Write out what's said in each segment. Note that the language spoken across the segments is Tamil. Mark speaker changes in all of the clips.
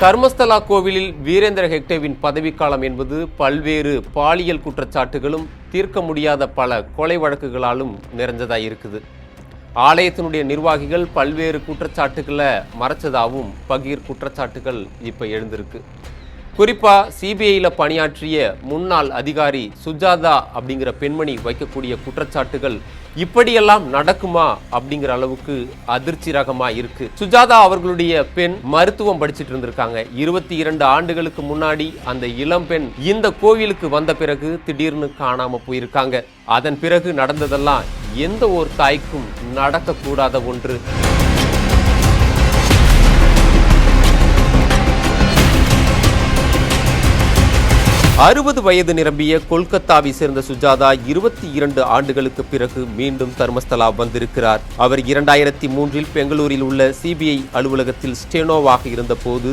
Speaker 1: தர்மஸ்தலா கோவிலில் வீரேந்திர ஹெக்டேவின் பதவிக்காலம் என்பது பல்வேறு பாலியல் குற்றச்சாட்டுகளும் தீர்க்க முடியாத பல கொலை வழக்குகளாலும் நிறைஞ்சதா இருக்குது. ஆலயத்தினுடைய நிர்வாகிகள் பல்வேறு குற்றச்சாட்டுகளை மறைச்சதாகவும் பகீர் குற்றச்சாட்டுகள் இப்போ எழுந்திருக்கு. குறிப்பாக சிபிஐயில் பணியாற்றிய முன்னாள் அதிகாரி சுஜாதா அப்படிங்கிற பெண்மணி வைக்கக்கூடிய குற்றச்சாட்டுகள் இப்படியெல்லாம் நடக்குமா அப்படிங்கிற அளவுக்கு அதிர்ச்சி ரகமா இருக்கு. சுஜாதா அவர்களுடைய பெண் மருத்துவம் படிச்சுட்டு இருந்திருக்காங்க. 22 ஆண்டுகளுக்கு முன்னாடி அந்த இளம் பெண் இந்த கோவிலுக்கு வந்த பிறகு திடீர்னு காணாம போயிருக்காங்க. அதன் பிறகு நடந்ததெல்லாம் எந்த ஒரு தாய்க்கும் நடக்கக்கூடாத ஒன்று. 60 வயது நிரம்பிய கொல்கத்தாவை சேர்ந்த சுஜாதா 22 ஆண்டுகளுக்கு பிறகு மீண்டும் தர்மஸ்தலா வந்திருக்கிறார். அவர் 2003இல் பெங்களூரில் உள்ள சிபிஐ அலுவலகத்தில் ஸ்டெனோவாக இருந்தபோது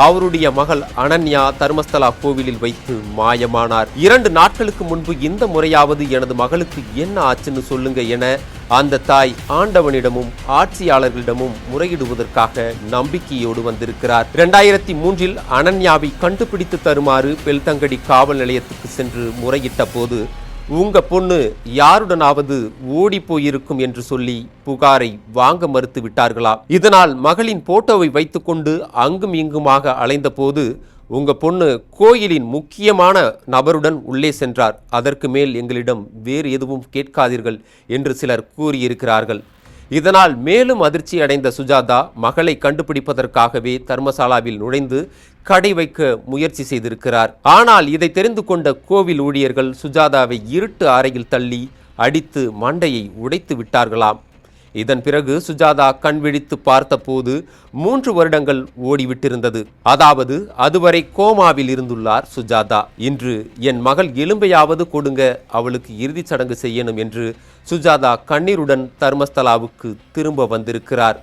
Speaker 1: அவருடைய மகள் அனன்யா தர்மஸ்தலா கோவிலில் வைத்து மாயமானார். 2 நாட்களுக்கு முன்பு இந்த முறையாவது எனது மகளுக்கு என்ன ஆச்சுன்னு சொல்லுங்க என அந்த தாய் ஆண்டவனிடமும் ஆட்சியாளர்களிடமும் முறையிடுவதற்காக நம்பிக்கையோடு வந்திருக்கிறார். 2003இல் அனன்யாவை கண்டுபிடித்து தருமாறு பெல்தங்கடி காவல் நிலையத்துக்கு சென்று முறையிட்ட போது உங்க பொண்ணு யாருடனாவது ஓடி போயிருக்கும் என்று சொல்லி புகாரை வாங்க மறுத்து விட்டார்களாம். இதனால் மகளின் போட்டோவை வைத்துக்கொண்டு அங்கும் இங்குமாக அலைந்த போது உங்க பொண்ணு கோயிலின் முக்கியமான நபருடன் உள்ளே சென்றார், அதற்கு மேல் எங்களிடம் வேறு எதுவும் கேட்காதீர்கள் என்று சிலர் கூறியிருக்கிறார்கள். இதனால் மேலும் அதிர்ச்சி அடைந்த சுஜாதா மகளை கண்டுபிடிப்பதற்காகவே தர்மசாலாவில் நுழைந்து கடை வைக்க முயற்சி செய்திருக்கிறார். ஆனால் இதை தெரிந்து கொண்ட கோவில் ஊழியர்கள் சுஜாதாவை இருட்டு அறையில் தள்ளி அடித்து மண்டையை உடைத்து விட்டார்களாம். இதன் பிறகு சுஜாதா கண் விழித்து பார்த்தபோது 3 வருடங்கள் ஓடிவிட்டிருந்தது. அதாவது அதுவரை கோமாவில் இருந்துள்ளார் சுஜாதா. இன்று என் மகள் எலும்பையாவது கொடுங்க, அவளுக்கு இறுதிச் சடங்கு செய்யணும் என்று சுஜாதா கண்ணீருடன் தர்மஸ்தலாவுக்கு திரும்ப வந்திருக்கிறார்.